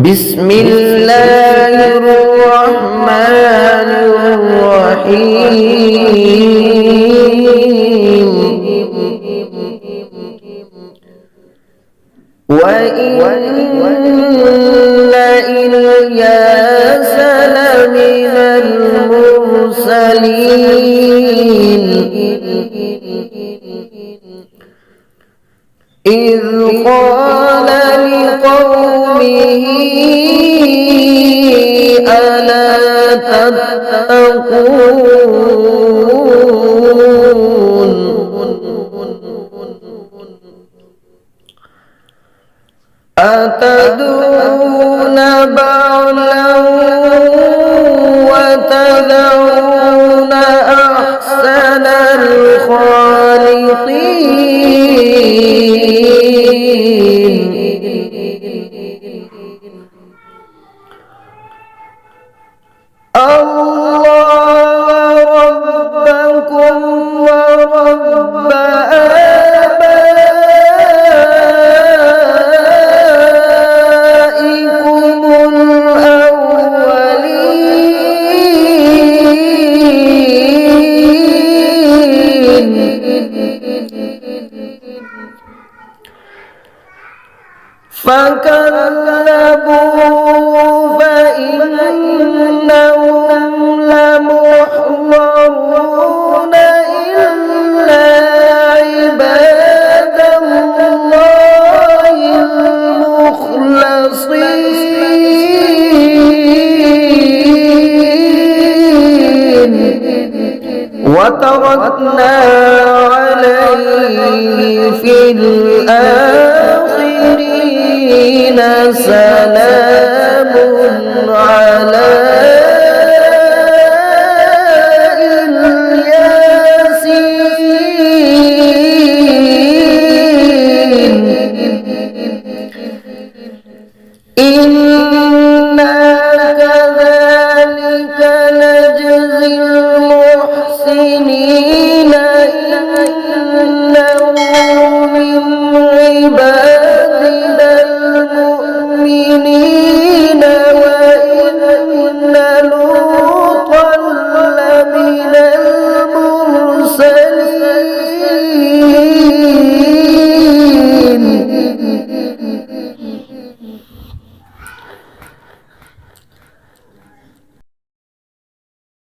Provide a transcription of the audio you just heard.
بسم الله الرحمن الرحيم وإن إلياس لمن المرسلين إذ قال لقومه ألا تتقون أتدعون بعلا وتذرون أحسن الخالقين الله ربكم ورب آبائكم الأولين فكذبوا فإنهم لمحضرون إلا عباد الله المخلصين وتركنا عليه في الآخرين سلام على